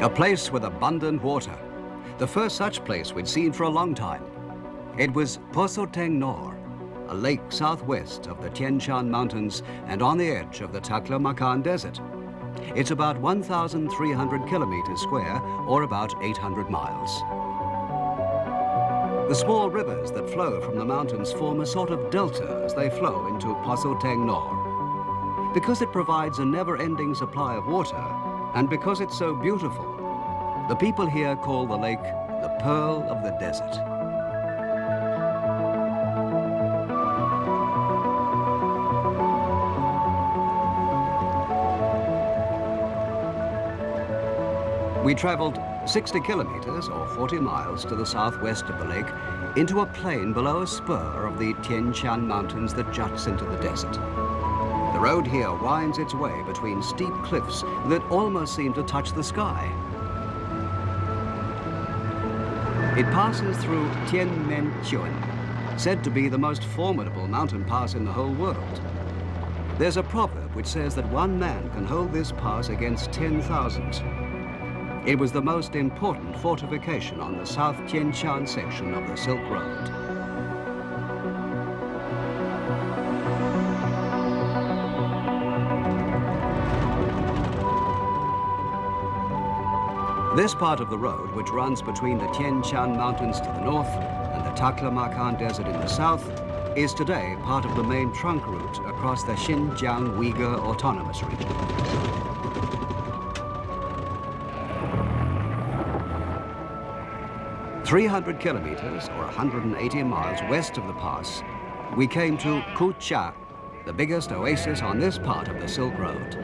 A place with abundant water. The first such place we'd seen for a long time. It was Poso Teng Nor, a lake southwest of the Tian Shan Mountains and on the edge of the Taklamakan Desert. It's about 1,300 kilometers square, or about 800 miles. The small rivers that flow from the mountains form a sort of delta as they flow into Poso Teng Nor. Because it provides a never-ending supply of water, and because it's so beautiful, the people here call the lake the Pearl of the Desert. We traveled 60 kilometers, or 40 miles, to the southwest of the lake, into a plain below a spur of the Tian Shan Mountains that juts into the desert. The road here winds its way between steep cliffs that almost seem to touch the sky. It passes through Tien Men Chuan, said to be the most formidable mountain pass in the whole world. There's a proverb which says that one man can hold this pass against 10,000. It was the most important fortification on the South Tian Shan section of the Silk Road. This part of the road, which runs between the Tian Shan Mountains to the north and the Taklamakan Desert in the south, is today part of the main trunk route across the Xinjiang Uyghur Autonomous Region. "300 kilometers, or 180 miles west of the pass, we came to Kucha, the biggest oasis on this part of the Silk Road.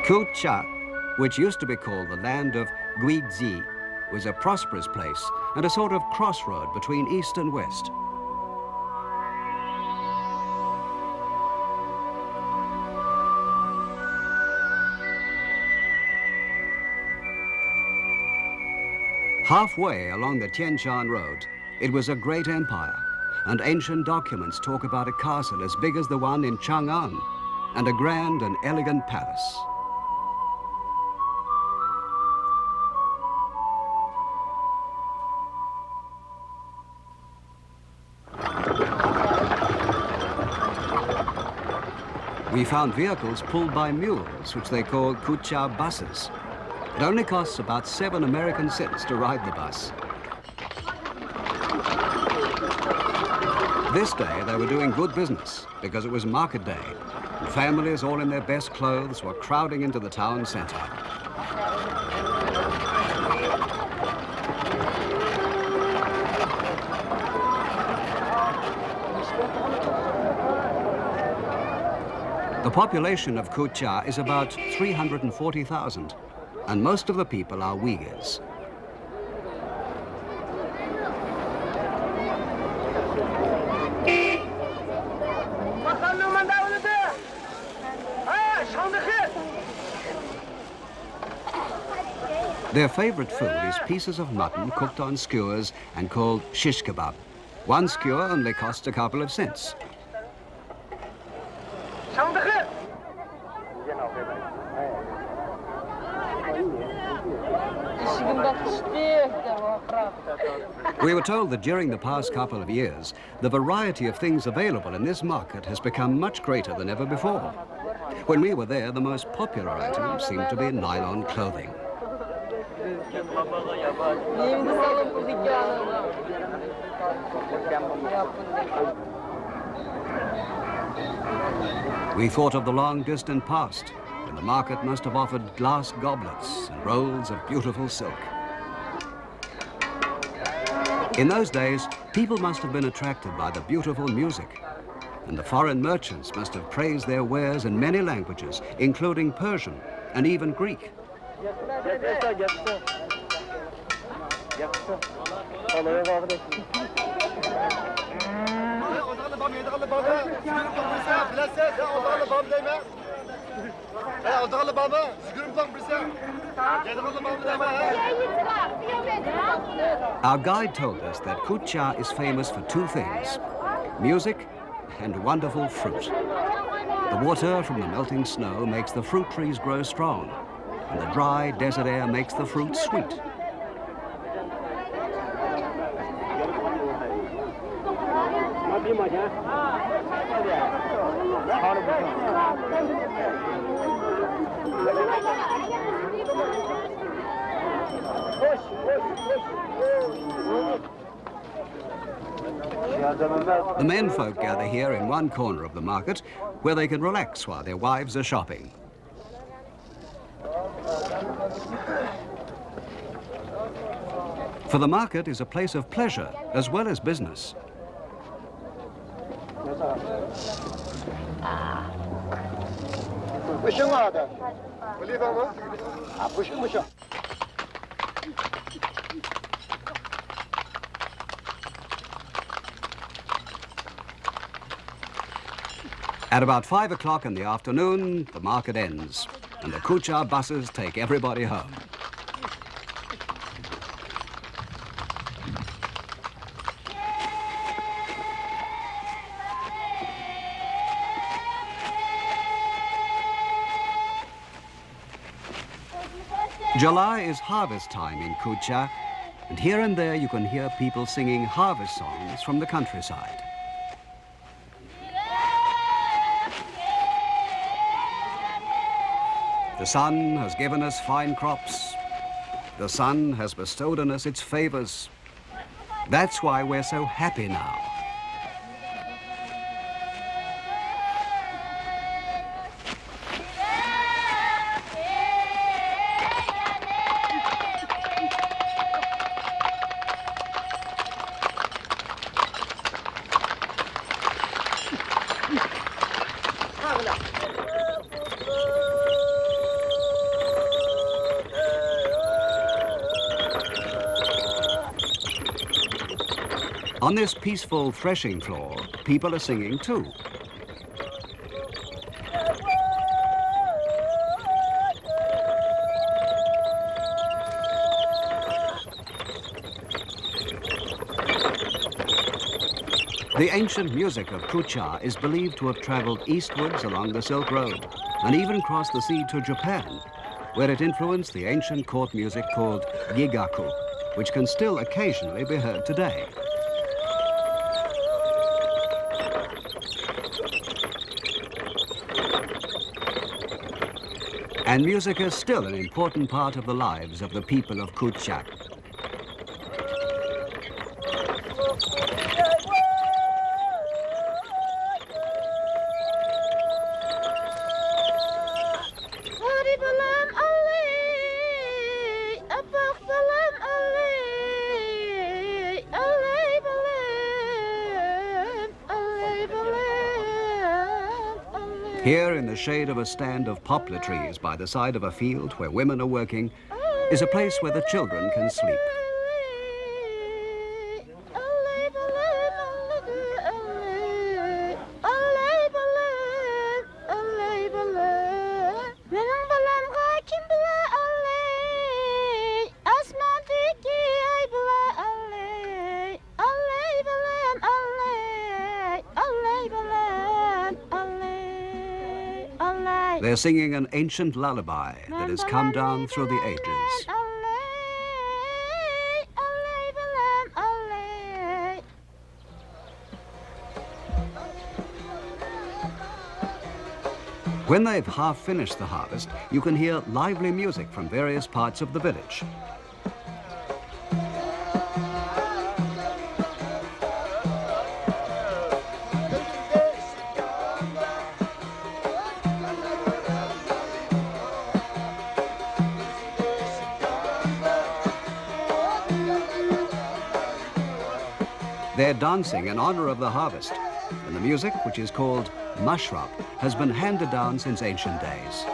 Kucha, which used to be called the land of Guizi, was a prosperous place and a sort of crossroad between east and west. Halfway along the Tian Shan Road, it was a great empire, and ancient documents talk about a castle as big as the one in Chang'an and a grand and elegant palace. We found vehicles pulled by mules, which they call Kucha buses. It only costs about 7 American cents to ride the bus. This day they were doing good business because it was market day, and families all in their best clothes were crowding into the town center. The population of Kucha is about 340,000, and most of the people are Uyghurs. Their favorite food is pieces of mutton cooked on skewers and called shish kebab. One skewer only costs a couple of cents. We were told that during the past couple of years, the variety of things available in this market has become much greater than ever before. When we were there, the most popular item seemed to be nylon clothing. We thought of the long distant past, when the market must have offered glass goblets and rolls of beautiful silk. In those days, people must have been attracted by the beautiful music, and the foreign merchants must have praised their wares in many languages, including Persian and even Greek. Our guide told us that Kucha is famous for two things: music and wonderful fruit. The water from the melting snow makes the fruit trees grow strong, and the dry desert air makes the fruit sweet. The menfolk gather here in one corner of the market where they can relax while their wives are shopping. For the market is a place of pleasure as well as business. At about 5 o'clock in the afternoon, the market ends, and the Kucha buses take everybody home. July is harvest time in Kucha, and here and there you can hear people singing harvest songs from the countryside. The sun has given us fine crops. The sun has bestowed on us its favors. That's why we're so happy now. On this peaceful threshing floor, people are singing too. The ancient music of Kucha is believed to have traveled eastwards along the Silk Road and even crossed the sea to Japan, where it influenced the ancient court music called gigaku, which can still occasionally be heard today. And music is still an important part of the lives of the people of Kucha. Here, in the shade of a stand of poplar trees by the side of a field where women are working, is a place where the children can sleep. They're singing an ancient lullaby that has come down through the ages. When they've half finished the harvest, you can hear lively music from various parts of the village. They're dancing in honor of the harvest, and the music, which is called mashrab, has been handed down since ancient days.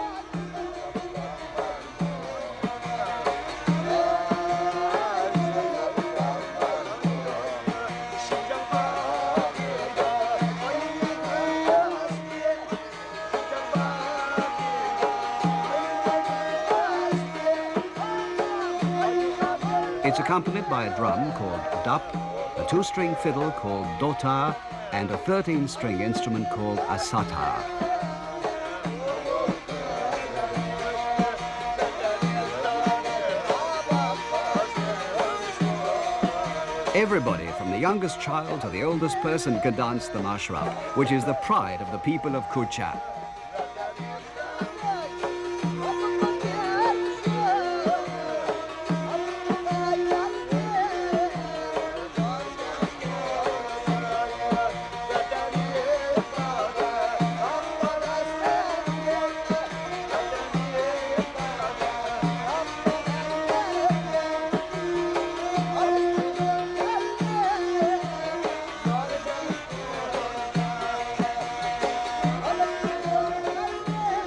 It's accompanied by a drum called dup, a two-string fiddle called dotar, and a 13-string instrument called a satar. Everybody, from the youngest child to the oldest person, can dance the mashrab, which is the pride of the people of Kucha.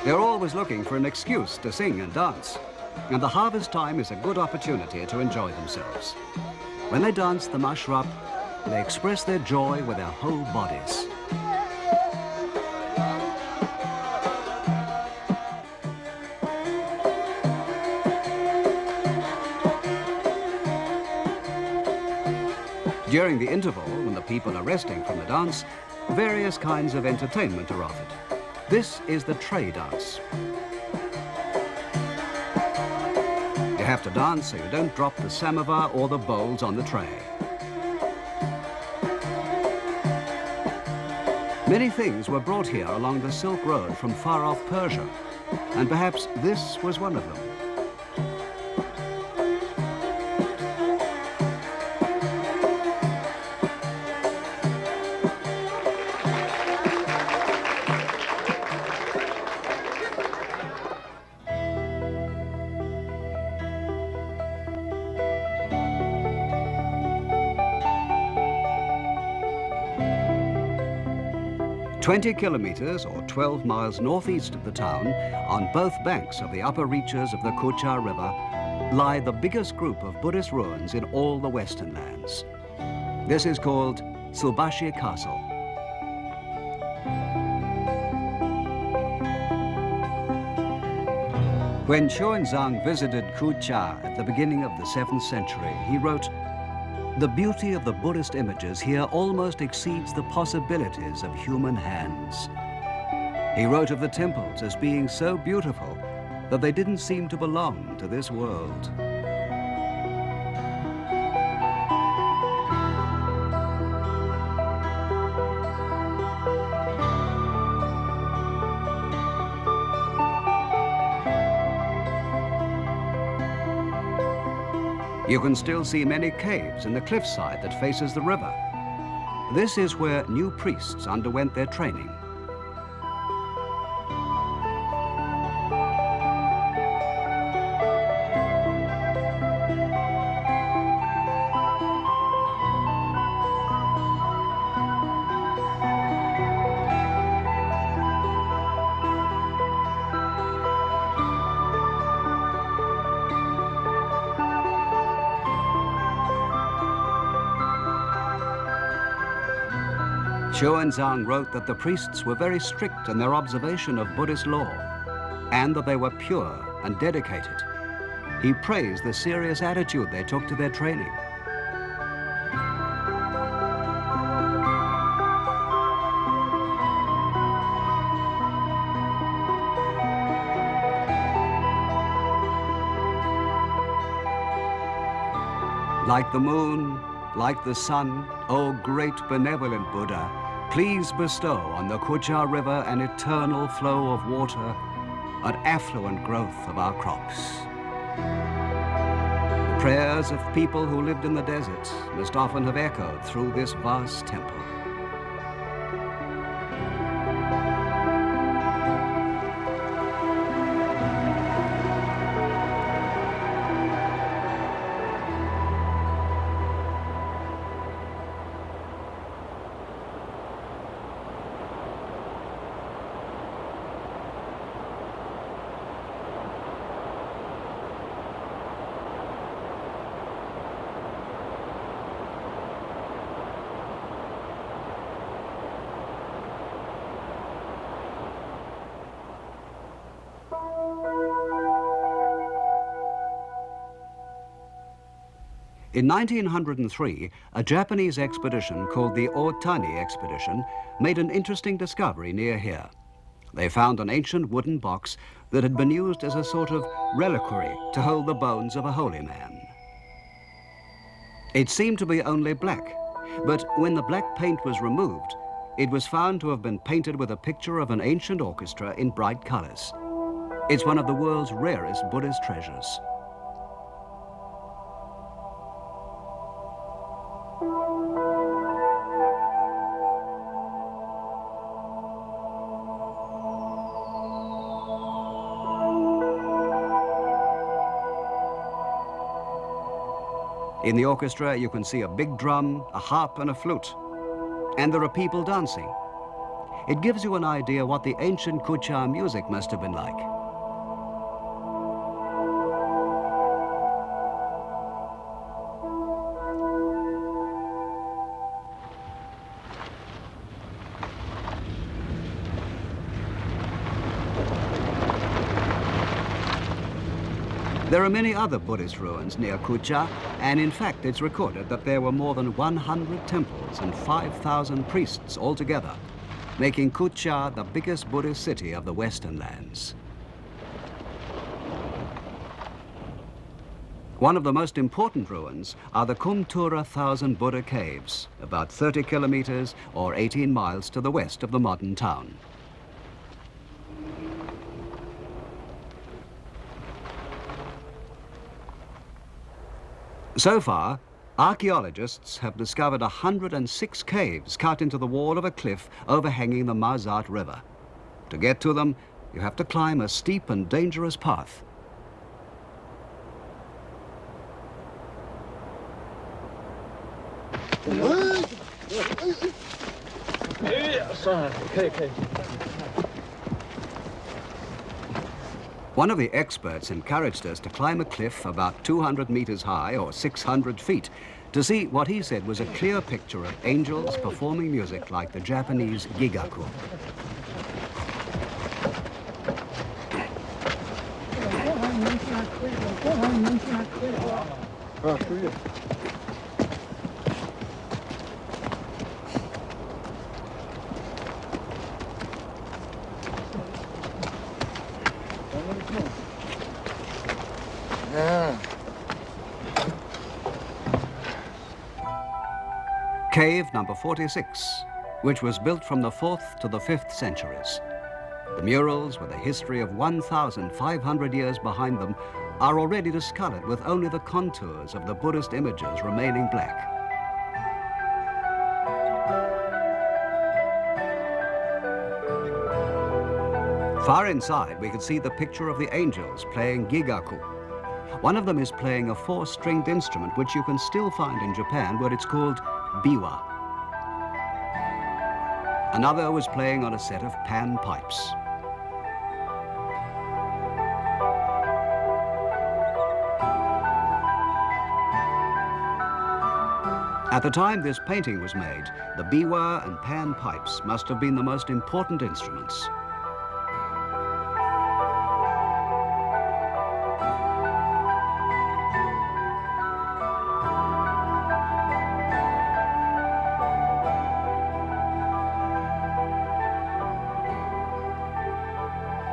They're always looking for an excuse to sing and dance, and the harvest time is a good opportunity to enjoy themselves. When they dance the mashrab, they express their joy with their whole bodies. During the interval, when the people are resting from the dance, various kinds of entertainment are offered. This is the tray dance. You have to dance so you don't drop the samovar or the bowls on the tray. Many things were brought here along the Silk Road from far-off Persia, and perhaps this was one of them. "20 kilometers or 12 miles northeast of the town, on both banks of the upper reaches of the Kucha River, lie the biggest group of Buddhist ruins in all the Western lands. This is called Subashi Castle. When Xuanzang visited Kucha at the beginning of the 7th century, he wrote, "The beauty of the Buddhist images here almost exceeds the possibilities of human hands." He wrote of the temples as being so beautiful that they didn't seem to belong to this world. You can still see many caves in the cliffside that faces the river. This is where new priests underwent their training. Xuanzang wrote that the priests were very strict in their observation of Buddhist law, and that they were pure and dedicated. He praised the serious attitude they took to their training. Like the moon, like the sun, O great benevolent Buddha, please bestow on the Kucha River an eternal flow of water, an affluent growth of our crops. The prayers of people who lived in the desert must often have echoed through this vast temple. In 1903, a Japanese expedition called the Otani Expedition made an interesting discovery near here. They found an ancient wooden box that had been used as a sort of reliquary to hold the bones of a holy man. It seemed to be only black, but when the black paint was removed, it was found to have been painted with a picture of an ancient orchestra in bright colors. It's one of the world's rarest Buddhist treasures. In the orchestra, you can see a big drum, a harp, and a flute. And there are people dancing. It gives you an idea what the ancient Kucha music must have been like. There are many other Buddhist ruins near Kucha, and in fact it's recorded that there were more than 100 temples and 5,000 priests altogether, making Kucha the biggest Buddhist city of the Western lands. One of the most important ruins are the Kumtura Thousand Buddha Caves, about 30 kilometers or 18 miles to the west of the modern town. So far, archaeologists have discovered 106 caves cut into the wall of a cliff overhanging the Mazat River. To get to them, you have to climb a steep and dangerous path. One of the experts encouraged us to climb a cliff about 200 meters high or 600 feet to see what he said was a clear picture of angels performing music like the Japanese gigaku. Cave number 46, which was built from the 4th to the 5th centuries. The murals, with a history of 1,500 years behind them, are already discolored with only the contours of the Buddhist images remaining black. Far inside, we could see the picture of the angels playing gigaku. One of them is playing a 4-stringed instrument, which you can still find in Japan, where it's called biwa. Another was playing on a set of pan pipes. At the time this painting was made, the biwa and pan pipes must have been the most important instruments.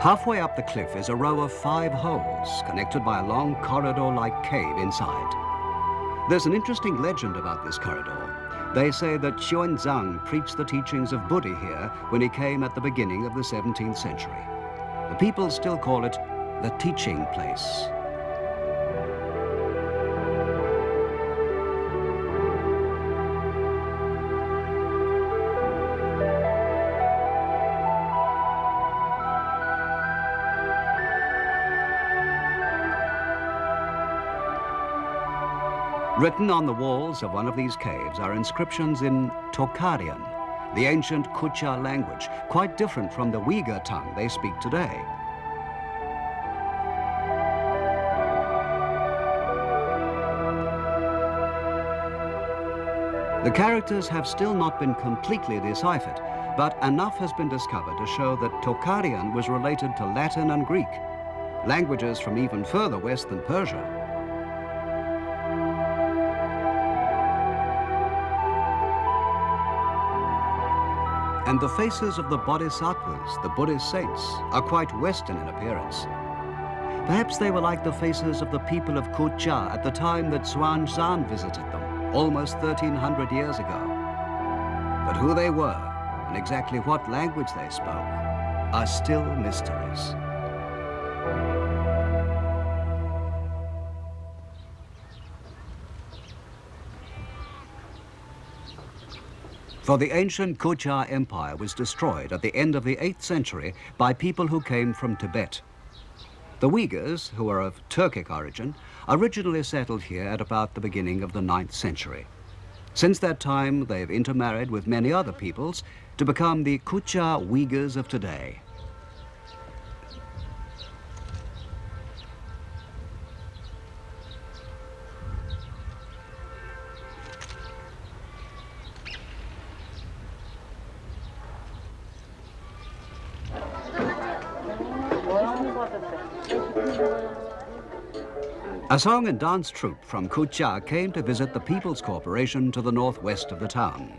Halfway up the cliff is a row of 5 holes connected by a long corridor-like cave inside. There's an interesting legend about this corridor. They say that Xuanzang preached the teachings of Buddha here when he came at the beginning of the 17th century. The people still call it the teaching place. Written on the walls of one of these caves are inscriptions in Tocharian, the ancient Kucha language, quite different from the Uyghur tongue they speak today. The characters have still not been completely deciphered, but enough has been discovered to show that Tocharian was related to Latin and Greek, languages from even further west than Persia. And the faces of the bodhisattvas, the Buddhist saints, are quite Western in appearance. Perhaps they were like the faces of the people of Kucha at the time that Xuanzang visited them, almost 1,300 years ago. But who they were and exactly what language they spoke are still mysteries. For the ancient Kucha Empire was destroyed at the end of the 8th century by people who came from Tibet. The Uyghurs, who are of Turkic origin, originally settled here at about the beginning of the 9th century. Since that time, they've intermarried with many other peoples to become the Kucha Uyghurs of today. A song and dance troupe from Kucha came to visit the People's Corporation to the northwest of the town.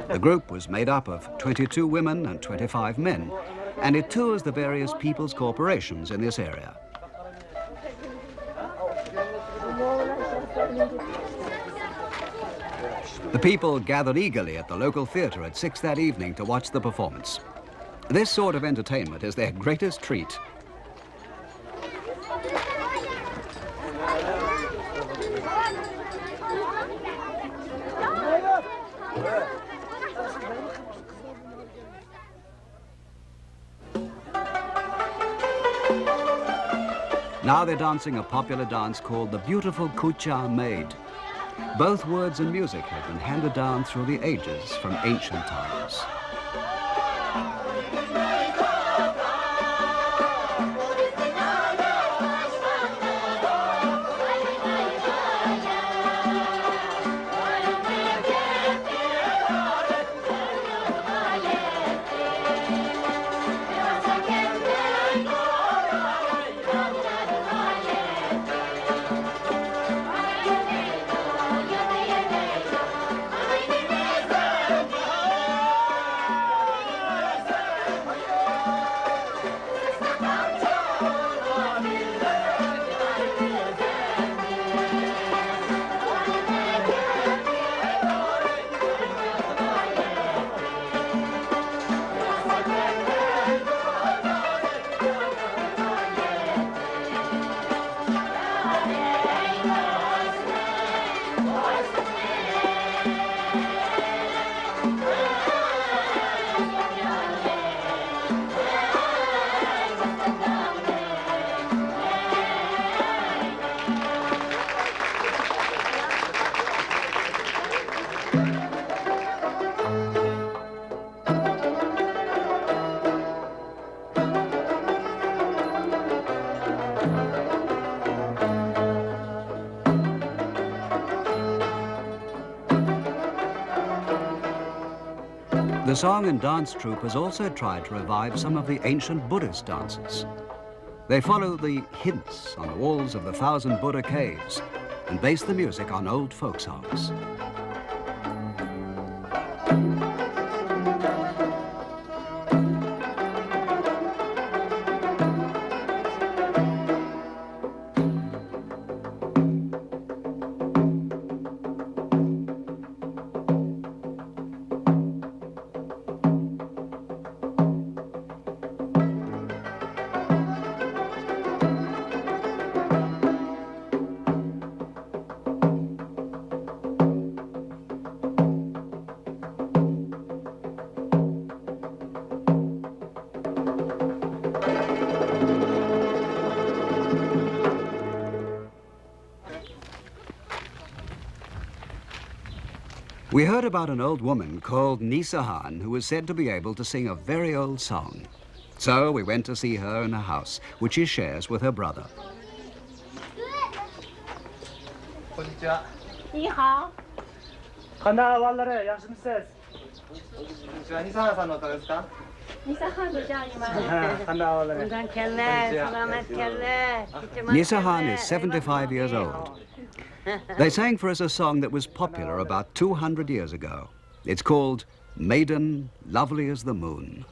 The group was made up of 22 women and 25 men, and it tours the various People's Corporations in this area. The people gathered eagerly at the local theatre at 6 that evening to watch the performance. This sort of entertainment is their greatest treat. Now they're dancing a popular dance called the Beautiful Kucha Maid. Both words and music have been handed down through the ages from ancient times. The song and dance troupe has also tried to revive some of the ancient Buddhist dances. They follow the hints on the walls of the 1,000 Buddha caves and base the music on old folk songs. We heard about an old woman called Nisahan who was said to be able to sing a very old song. So we went to see her in her house, which she shares with her brother. こんにちは。你好。こんなわられ、やしみです。こんにちは、西原さんのお歌ですか。Nisahan is 75 years old. They sang for us a song that was popular about 200 years ago. It's called Maiden, Lovely as the Moon.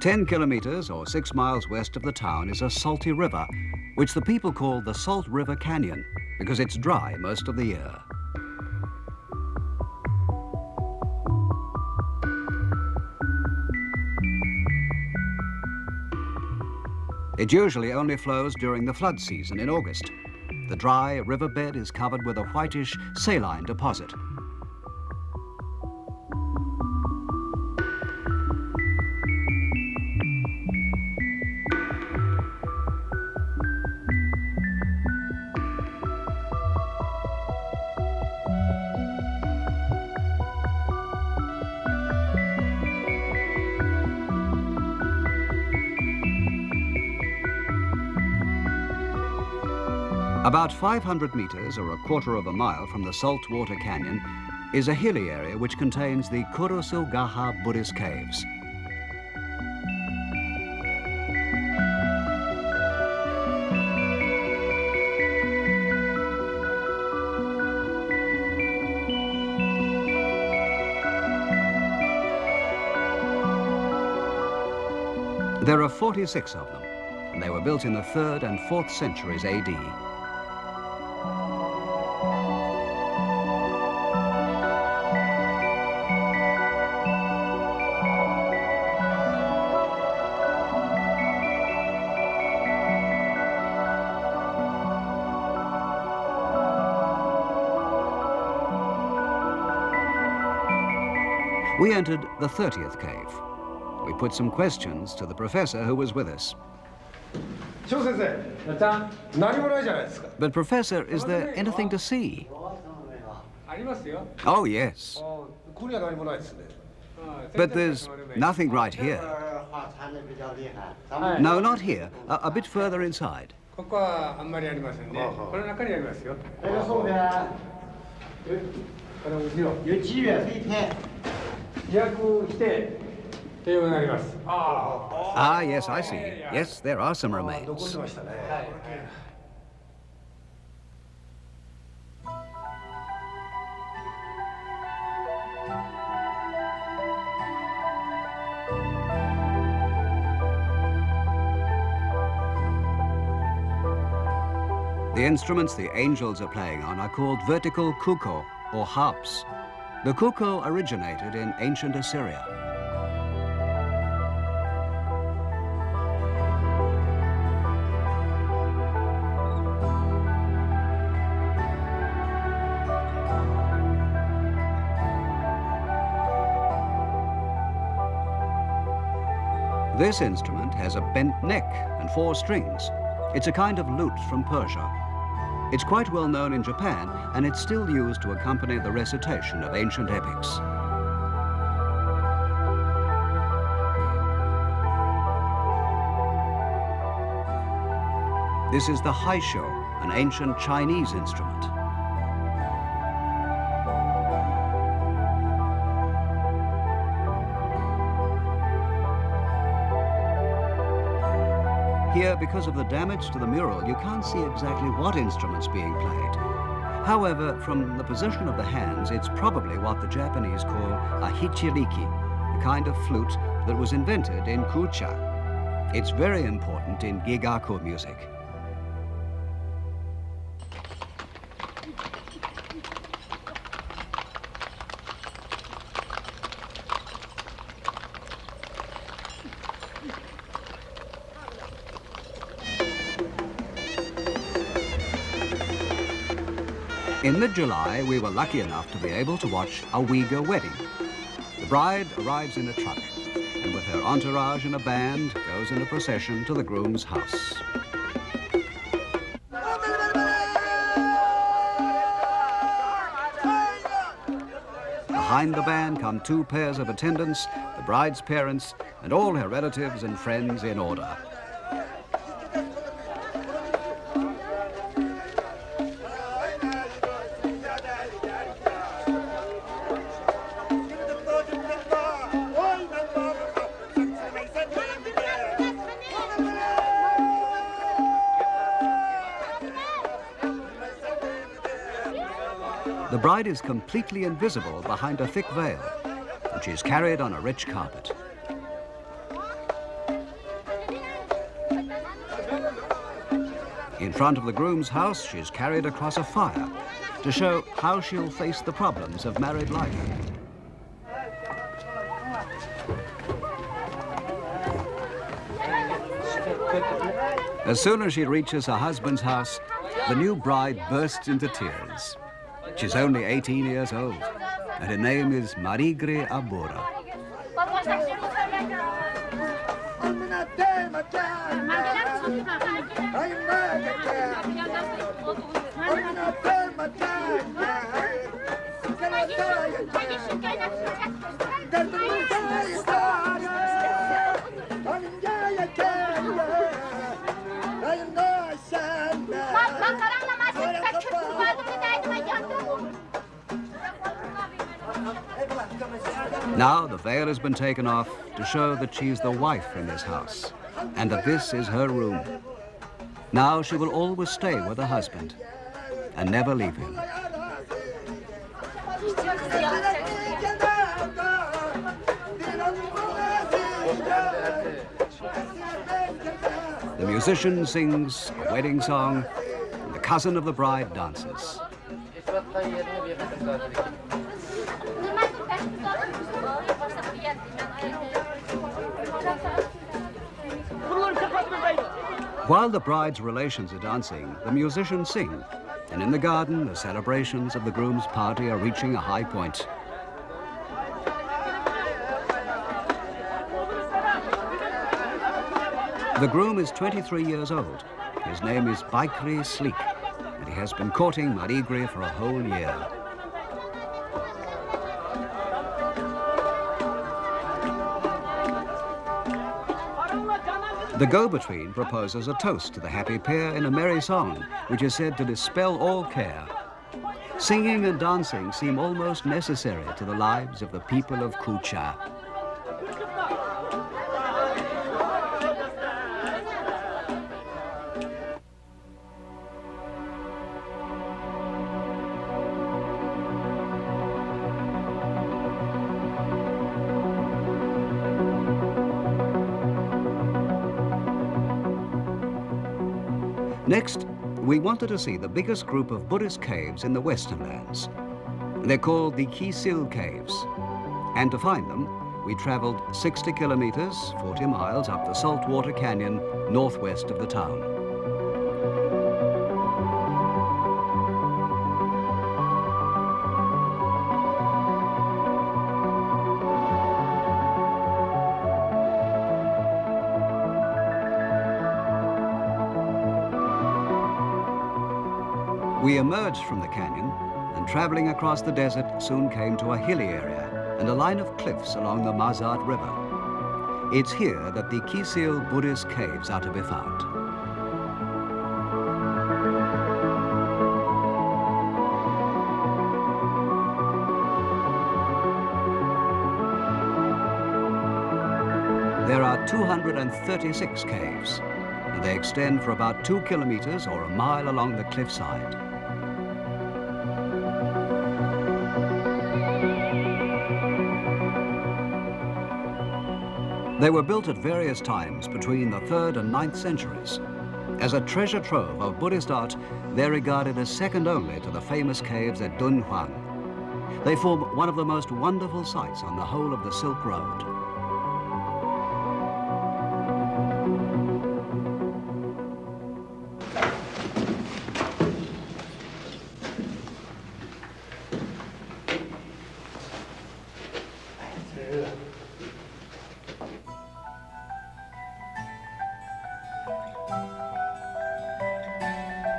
Ten kilometers or 6 miles west of the town is a salty river, which the people call the Salt River Canyon because it's dry most of the year. It usually only flows during the flood season in August. The dry riverbed is covered with a whitish saline deposit. About 500 meters or a quarter of a mile from the saltwater canyon is a hilly area which contains the Kurusugaha Buddhist caves. There are 46 of them, and they were built in the 3rd and 4th centuries AD. We entered the 30th cave. We put some questions to the professor who was with us. But Professor, is there anything to see? Oh, yes. But there's nothing right here. No, not here. A bit further inside. Ah, yes, I see. Yes, there are some remains. The instruments the angels are playing on are called vertical kuko, or harps. The kuko originated in ancient Assyria. This instrument has a bent neck and 4 strings. It's a kind of lute from Persia. It's quite well known in Japan, and it's still used to accompany the recitation of ancient epics. This is the haisho, an ancient Chinese instrument. Here, because of the damage to the mural, you can't see exactly what instrument's being played. However, from the position of the hands, it's probably what the Japanese call a hichiriki, a kind of flute that was invented in Kucha. It's very important in gigaku music. In mid-July, we were lucky enough to be able to watch a Uyghur wedding. The bride arrives in a truck, and with her entourage and a band, goes in a procession to the groom's house. Behind the band come 2 pairs of attendants, the bride's parents, and all her relatives and friends in order. The bride is completely invisible behind a thick veil, and she is carried on a rich carpet. In front of the groom's house, she is carried across a fire to show how she'll face the problems of married life. As soon as she reaches her husband's house, the new bride bursts into tears. She's only 18 years old, and her name is Marigre Abura. Now the veil has been taken off to show that she's the wife in this house, and that this is her room. Now she will always stay with her husband and never leave him. The musician sings a wedding song, and the cousin of the bride dances. While the bride's relations are dancing, the musicians sing, and in the garden, the celebrations of the groom's party are reaching a high point. The groom is 23 years old. His name is Baikri Sleek, and he has been courting Marigre for a whole year. The go-between proposes a toast to the happy pair in a merry song, which is said to dispel all care. Singing and dancing seem almost necessary to the lives of the people of Kucha. Next, we wanted to see the biggest group of Buddhist caves in the Western lands. They're called the Kisil Caves. And to find them, we traveled 60 kilometers, 40 miles up the Saltwater Canyon, northwest of the town. We emerged from the canyon and traveling across the desert soon came to a hilly area and a line of cliffs along the Mazat River. It's here that the Kisil Buddhist caves are to be found. There are 236 caves, and they extend for about 2 kilometers or a mile along the cliffside. They were built at various times between the 3rd and 9th centuries. As a treasure trove of Buddhist art, they're regarded as second only to the famous caves at Dunhuang. They form one of the most wonderful sights on the whole of the Silk Road.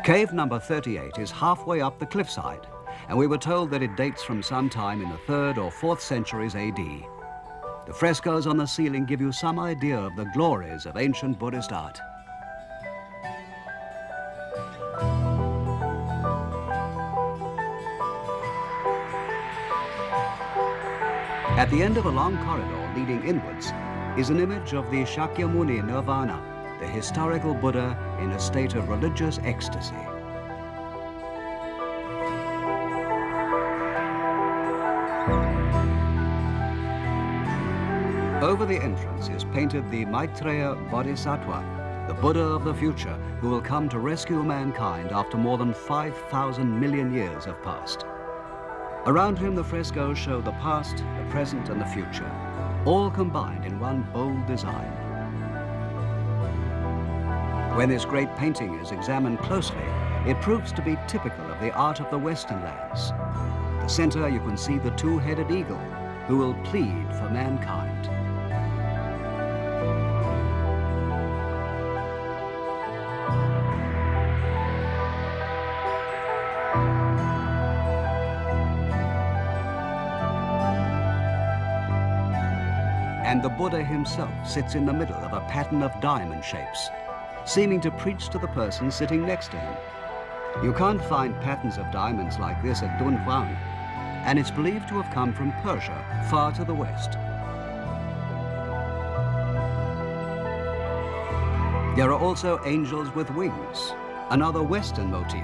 Cave number 38 is halfway up the cliffside, and we were told that it dates from some time in the 3rd or 4th centuries AD. The frescoes on the ceiling give you some idea of the glories of ancient Buddhist art. At the end of a long corridor leading inwards is an image of the Shakyamuni Nirvana, the historical Buddha in a state of religious ecstasy. Over the entrance is painted the Maitreya Bodhisattva, the Buddha of the future, who will come to rescue mankind after more than 5,000 million years have passed. Around him, the frescoes show the past, the present, and the future, all combined in one bold design. When this great painting is examined closely, it proves to be typical of the art of the Western lands. At the center, you can see the two-headed eagle, who will plead for mankind. And the Buddha himself sits in the middle of a pattern of diamond shapes, seeming to preach to the person sitting next to him. You can't find patterns of diamonds like this at Dunhuang, and it's believed to have come from Persia, far to the west. There are also angels with wings, another Western motif.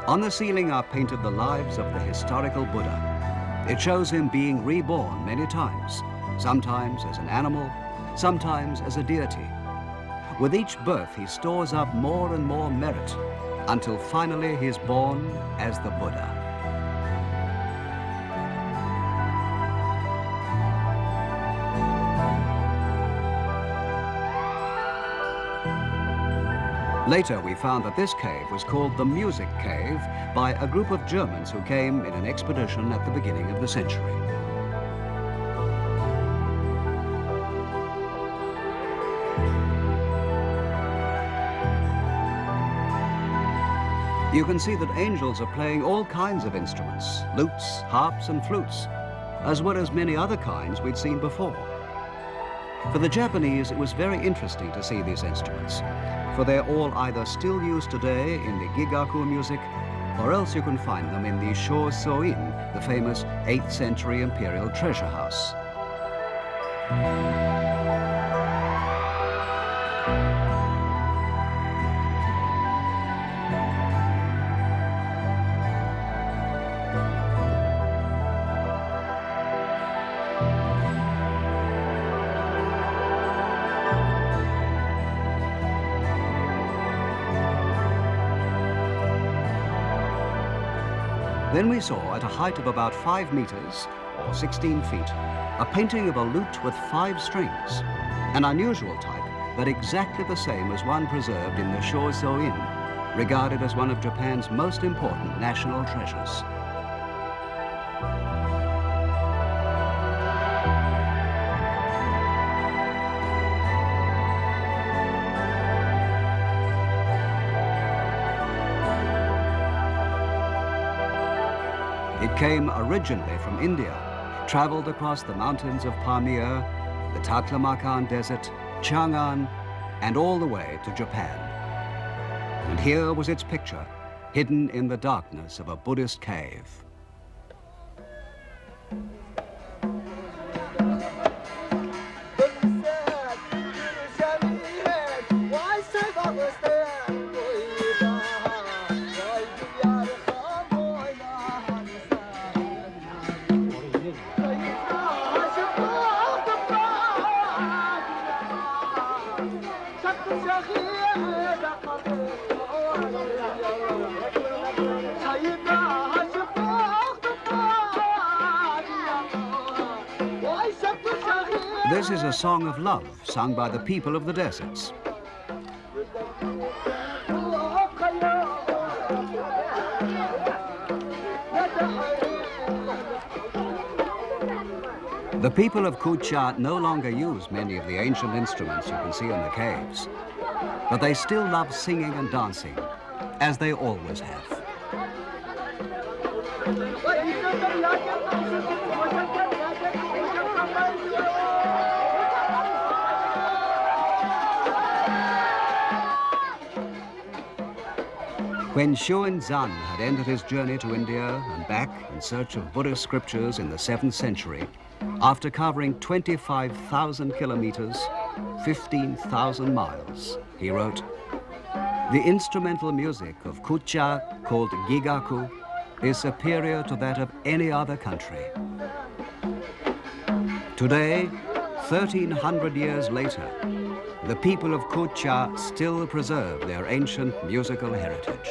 On the ceiling are painted the lives of the historical Buddha. It shows him being reborn many times, sometimes as an animal, sometimes as a deity. With each birth, he stores up more and more merit, until finally he is born as the Buddha. Later, we found that this cave was called the Music Cave by a group of Germans who came in an expedition at the beginning of the century. You can see that angels are playing all kinds of instruments, lutes, harps, and flutes, as well as many other kinds we'd seen before. For the Japanese, it was very interesting to see these instruments, for they're all either still used today in the Gigaku music, or else you can find them in the Shōsōin, the famous 8th century imperial treasure house. Then we saw, at a height of about 5 meters, or 16 feet, a painting of a lute with 5 strings, an unusual type, but exactly the same as one preserved in the Shōsōin, regarded as one of Japan's most important national treasures. It came originally from India, traveled across the mountains of Pamir, the Taklamakan Desert, Chang'an, and all the way to Japan. And here was its picture, hidden in the darkness of a Buddhist cave. This is a song of love sung by the people of the deserts. The people of Kutcha no longer use many of the ancient instruments you can see in the caves, but they still love singing and dancing, as they always have. When Xuanzang had ended his journey to India and back in search of Buddhist scriptures in the 7th century, after covering 25,000 kilometers, 15,000 miles, he wrote, "The instrumental music of Kutcha, called Gigaku, is superior to that of any other country." Today, 1,300 years later, the people of Kutcha still preserve their ancient musical heritage.